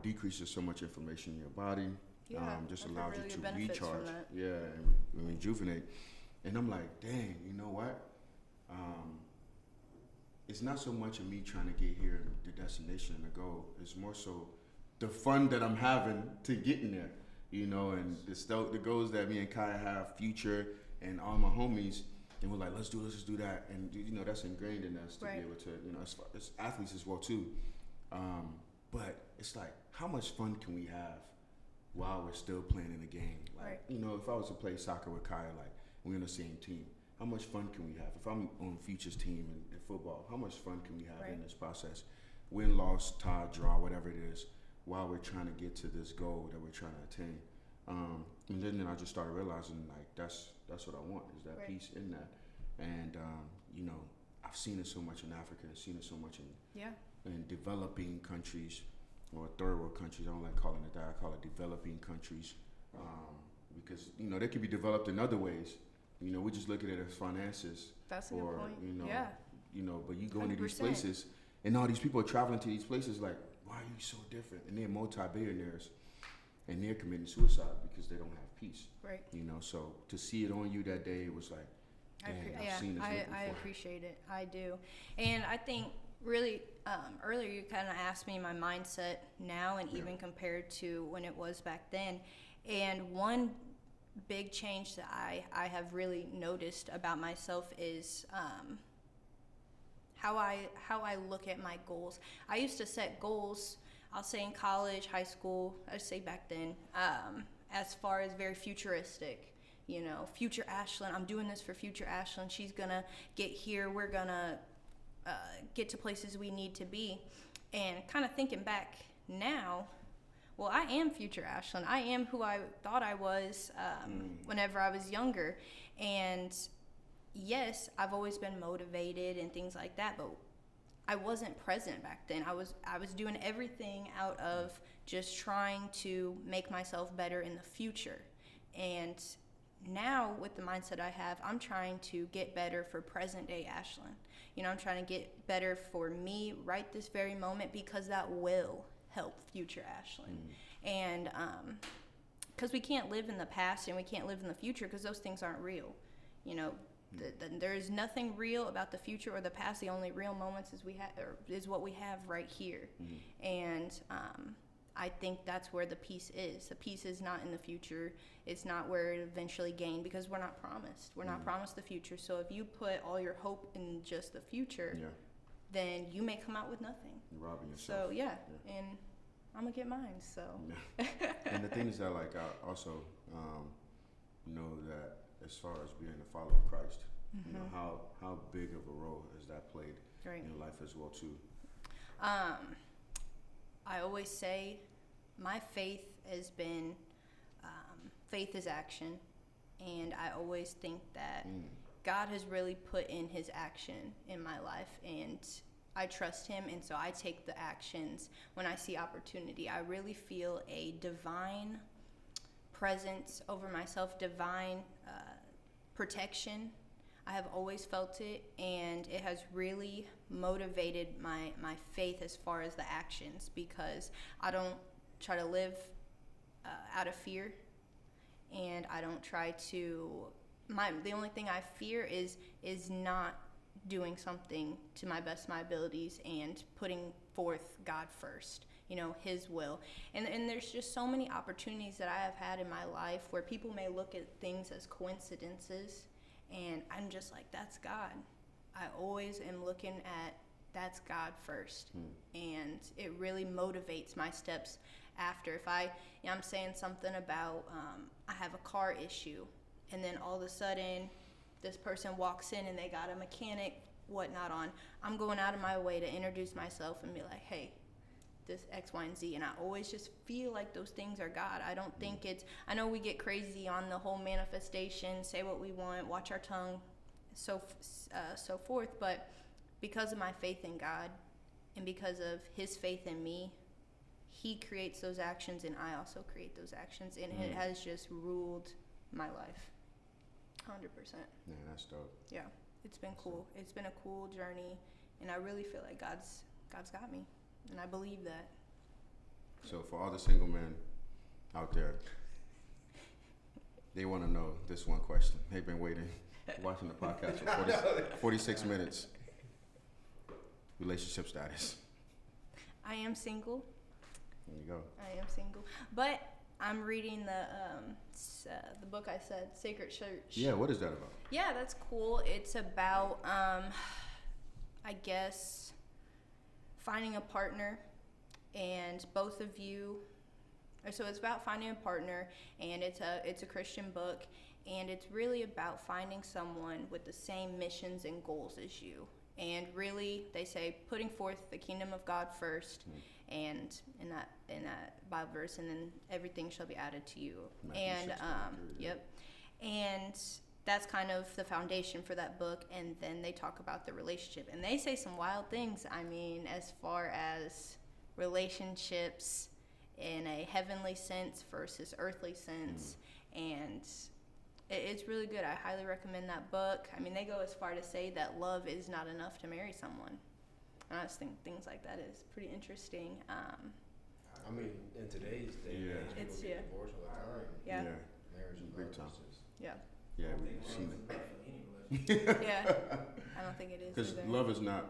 decreases so much information in your body. Just allows really you good to benefits from recharge. that. Yeah, and rejuvenate. And I'm like, dang, you know what? It's not so much of me trying to get here, the destination and the goal. It's more so the fun that I'm having to getting there, and the goals that me and Kaya have, Future and all my homies, and we're like, let's do this, let's do that. And, that's ingrained in us to be able to, as athletes as well too. But it's like, how much fun can we have while we're still playing in the game? Like, if I was to play soccer with Kaya, like, we're on the same team, how much fun can we have? If I'm on Future's team in football, how much fun can we have in this process? Win, loss, tie, draw, whatever it is, while we're trying to get to this goal that we're trying to attain. And then I just started realizing, like, that's what I want, is that peace in that. And, I've seen it so much in Africa, I've seen it so much in developing countries or third world countries. I don't like calling it that. I call it developing countries, because, they could be developed in other ways. We just look at it as finances. That's a good point. But you go into these 100%. places, and all these people are traveling to these places like, why are you so different? And they're multi-billionaires, and they're committing suicide because they don't have peace. Right. So to see it on you that day, it was like, I've seen this I appreciate it. I do. And I think really earlier you kind of asked me my mindset now and even compared to when it was back then. And one big change that I have really noticed about myself is how I look at my goals. I used to set goals, I'll say in college, high school, I'd say back then, as far as very futuristic. Future Ashlynn, I'm doing this for future Ashlynn. She's gonna get here. We're gonna get to places we need to be. And kind of thinking back now, well, I am future Ashlynn. I am who I thought I was whenever I was younger. And yes, I've always been motivated and things like that, but I wasn't present back then. I was doing everything out of just trying to make myself better in the future. And now with the mindset I have, I'm trying to get better for present day Ashlynn. I'm trying to get better for me right this very moment, because that will help future Ashlynn. And because we can't live in the past and we can't live in the future, because those things aren't real. There is nothing real about the future or the past. The only real moments is what we have right here. And I think that's where the peace is. The peace is not in the future. It's not where it eventually gained, because we're not promised. We're not promised the future. So if you put all your hope in just the future, then you may come out with nothing. You're robbing yourself. So and I'm gonna get mine. So. And the thing is that, like, I also know that as far as being a follower of Christ, how big of a role has that played in your life as well too? I always say my faith has been, faith is action. And I always think that God has really put in his action in my life, and I trust him. And so I take the actions when I see opportunity. I really feel a divine presence over myself, divine protection. I have always felt it, and it has really motivated my faith as far as the actions, because I don't try to live out of fear, and I don't try to the only thing I fear is not doing something to my best of my abilities and putting forth God first, you know, his will. And there's just so many opportunities that I have had in my life where people may look at things as coincidences, and I'm just like, that's God. I always am looking at that's God first. And it really motivates my steps after. If I'm saying something about I have a car issue, and then all of a sudden this person walks in and they got a mechanic whatnot on, I'm going out of my way to introduce myself and be like, hey, this X, Y, and Z. And I always just feel like those things are God. I don't think I know we get crazy on the whole manifestation, say what we want, watch our tongue, so forth, but because of my faith in God and because of his faith in me, he creates those actions and I also create those actions, and it has just ruled my life 100%. Yeah, that's dope. Yeah, it's been cool. It's been a cool journey, and I really feel like God's got me, and I believe that. So for all the single men out there, they want to know this one question. They've been waiting, watching the podcast for 46 minutes. Relationship status. I am single. There you go. I am single, but I'm reading the book I said, Sacred Church. Yeah, what is that about? Yeah, that's cool. It's about, I guess, finding a partner, and both of you. So it's about finding a partner, and it's a Christian book, and it's really about finding someone with the same missions and goals as you. And really, they say putting forth the kingdom of God first, and in that Bible verse, and then everything shall be added to you. And yep, and that's kind of the foundation for that book. And then they talk about the relationship, and they say some wild things. I mean, as far as relationships in a heavenly sense versus earthly sense, and it's really good. I highly recommend that book. I mean, they go as far to say that love is not enough to marry someone. And I just think things like that is pretty interesting. I mean, in today's day, It's people get divorced all the time. Yeah. Marriage and Big love time. is just- Yeah. Yeah, I we've think seen love it. is enough for any relationship. Yeah. I don't think it is Because either. love is not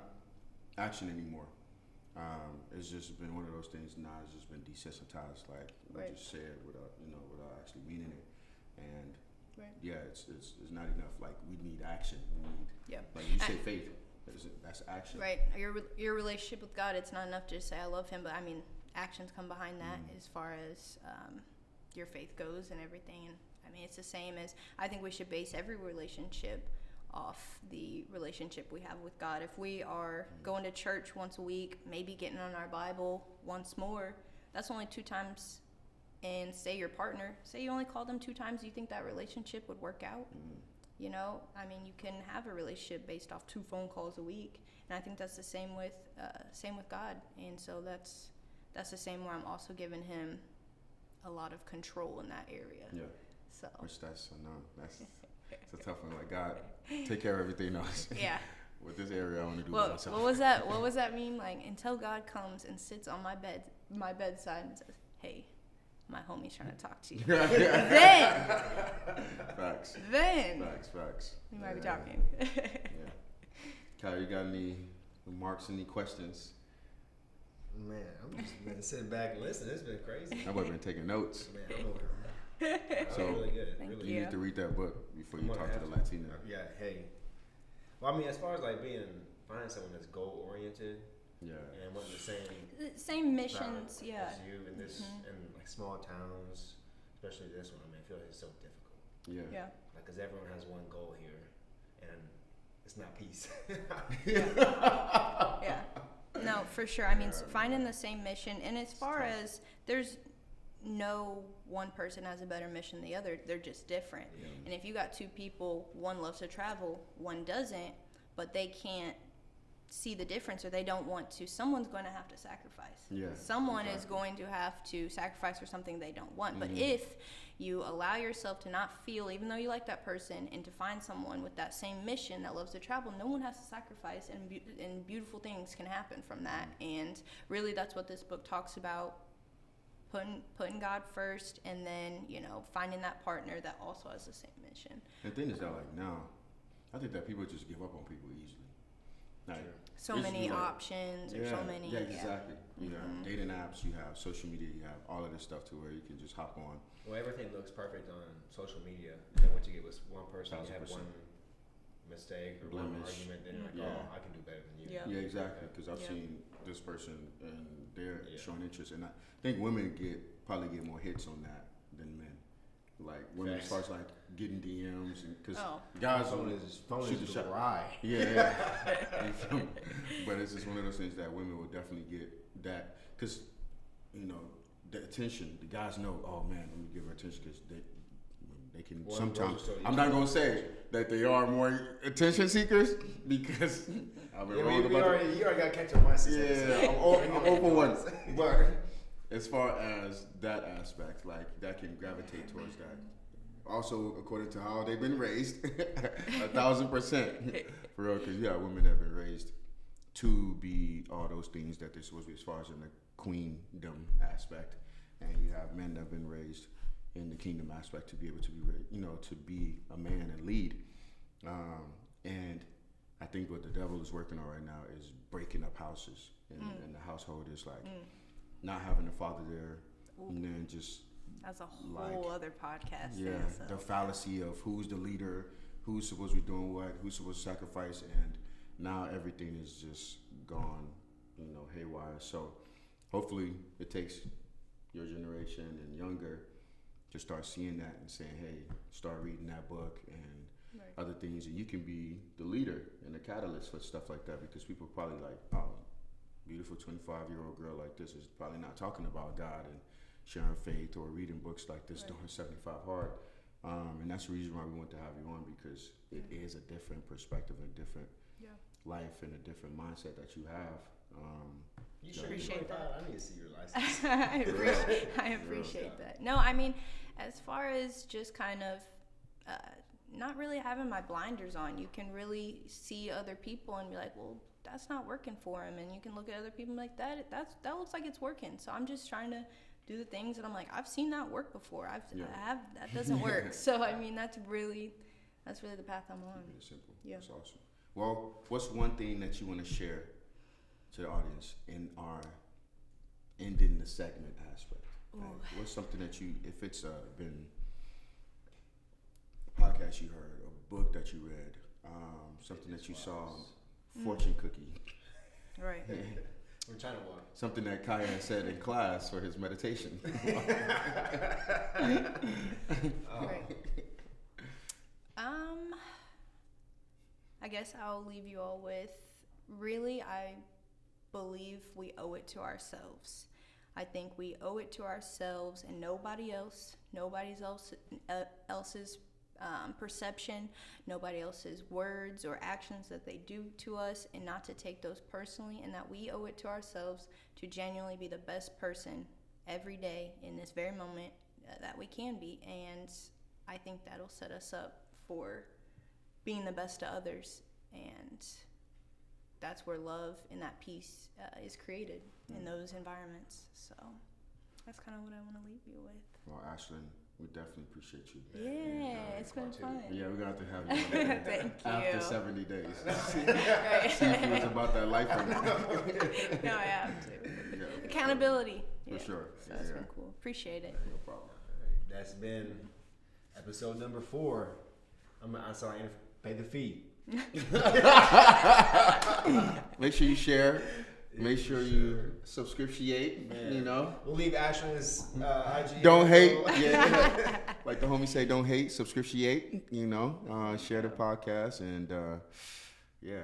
action anymore. It's just been one of those things now. It's just been desensitized. Like we Right. just say it without actually meaning it. And Right. yeah, it's not enough. Like we need action. We need, Yeah. like you say, faith. That's action. Right. Your relationship with God, it's not enough to just say I love him, but I mean, actions come behind that as far as your faith goes and everything. And I mean, it's the same as, I think we should base every relationship off the relationship we have with God. If we are going to church once a week, maybe getting on our Bible once more, that's only 2 times. And say your partner, say you only call them 2 times, do you think that relationship would work out? You know, I mean, you can have a relationship based off 2 phone calls a week, and I think that's the same with God. And so that's the same where I'm also giving him a lot of control in that area. Yeah. So. Which that's it's a tough one. Like God, take care of everything else. Yeah. With this area, I want to do Well, myself. what was that? What was that mean? Like, until God comes and sits on my bedside and says, "Hey, my homie's trying to talk to you." then Facts. Facts. we might be talking. Yeah. Kyle, you got any remarks, any questions? Man, I'm just been sitting back and listening. It's been crazy. I've been taking notes. Man, I'm over. So, really good. Thank really You you. need to read that book before you I'm talk gonna to the have to. Latina. Yeah, hey. Well, I mean, as far as like finding someone that's goal oriented Yeah. and wanting the same Same missions, route yeah. as you in this in like small towns, especially this one. I mean, I feel like it's so difficult. Yeah. Yeah. Like, cause everyone has one goal here, and it's not peace. Yeah. No, for sure. I mean, finding the same mission, and as far as there's no one person has a better mission than the other, they're just different. Yeah. And if you got 2 people, one loves to travel, one doesn't, but they can't see the difference or they don't want to, someone's going to have to sacrifice. Yeah, Someone is exactly. going to have to sacrifice for something they don't want. But if you allow yourself to not feel, even though you like that person, and to find someone with that same mission that loves to travel, no one has to sacrifice, and beautiful things can happen from that. And really, that's what this book talks about, putting God first, and then, you know, finding that partner that also has the same mission. The thing is that, like, now, I think that people just give up on people easily. Like, So it's many like, options, or so many. Yeah, exactly. You have dating apps, you have social media, you have all of this stuff to where you can just hop on. Well, everything looks perfect on social media. And then what you get was one person, you have 1000%. one mistake or one Blemish. argument, then you're like, Yeah. oh, I can do better than you. Yeah. Yeah, exactly. Because I've Yeah. seen this person and they're Yeah. showing interest, and I think women probably get more hits on that than men. Like women, as far as like getting DMs, and because guys phone will is shoot the shot. dry. Yeah, but it's just one of those things that women will definitely get that, because you know the attention. The guys know, oh man, let me give her attention, because they can Well, sometimes. so I'm not gonna say that they are more attention seekers, because I've been wrong you about already got catch your mice. yeah, I'm open one. But as far as that aspect, like that can gravitate towards that. Also, according to how they've been raised, 1,000% for real. Because yeah, women have been raised to be all those things that they're supposed to be, as far as in the queendom aspect, and you have men that have been raised in the kingdom aspect to be able to be, to be a man and lead. And I think what the devil is working on right now is breaking up houses, and the household is like not having a father there, and then just That's a whole other podcast. yeah, So. the fallacy of who's the leader, who's supposed to be doing what, who's supposed to sacrifice, and now everything is just gone, haywire. So hopefully it takes your generation and younger to start seeing that and saying, hey, start reading that book and other things, and you can be the leader and the catalyst for stuff like that, because people probably like, oh, beautiful 25-year-old girl like this is probably not talking about God and sharing faith or reading books like this during 75 Hard. And that's the reason why we want to have you on, because it is a different perspective, a different life, and a different mindset that you have. You sure appreciate that. I need to see your license. I appreciate that. No, I mean, as far as just kind of not really having my blinders on, you can really see other people and be like, well, that's not working for him. And you can look at other people and be like, that looks like it's working. So I'm just trying to do the things that I'm like, I've seen that work before. That doesn't work. So I mean, that's really the path I'm on. Keep it simple. Yeah. That's awesome. Well, what's one thing that you want to share to the audience in our ending the segment aspect? Like, what's something that you, if it's been a podcast you heard, a book that you read, something that you saw, fortune cookie. Right. We're trying to walk. Something that Kaya said in class for his meditation. Right. I guess I'll leave you all with, really, I believe we owe it to ourselves. I think we owe it to ourselves and nobody else's perception, nobody else's words or actions that they do to us, and not to take those personally, and that we owe it to ourselves to genuinely be the best person every day in this very moment that we can be. And I think that'll set us up for being the best to others, and that's where love and that peace is created in those environments. So that's kind of what I want to leave you with. Well, Ashlynn, we definitely appreciate you. Yeah, it's been fun. Yeah, we're going to have to have you on Thank after you. 70 days. Right. See if it's about that life or not. No, I have to. Yeah. Accountability. For sure. So that's been cool. Appreciate it. No problem. That's been episode number 4. I saw pay the fee. Make sure you share. Make sure you subscriptiate. We'll leave Ashlynn's IG. Don't hate. Yeah. Like the homie say, don't hate. Subscriptiate. Share the podcast, and yeah.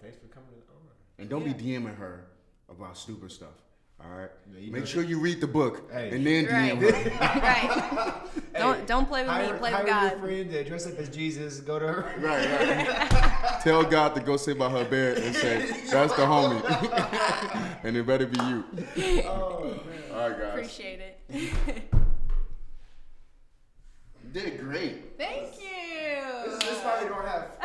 Thanks for coming on. And don't be DMing her about stupid stuff. All right. Yeah, Make sure you read the book and then Right. DM her. Right. Don't play with me. Play with hire God. your friend to dress up as Jesus. Go to her. Right. Tell God to go sit by her bed and say, that's the homie. And it better be you. Oh, man. All right, guys. Appreciate it. You did great. Thank you. This is why we don't have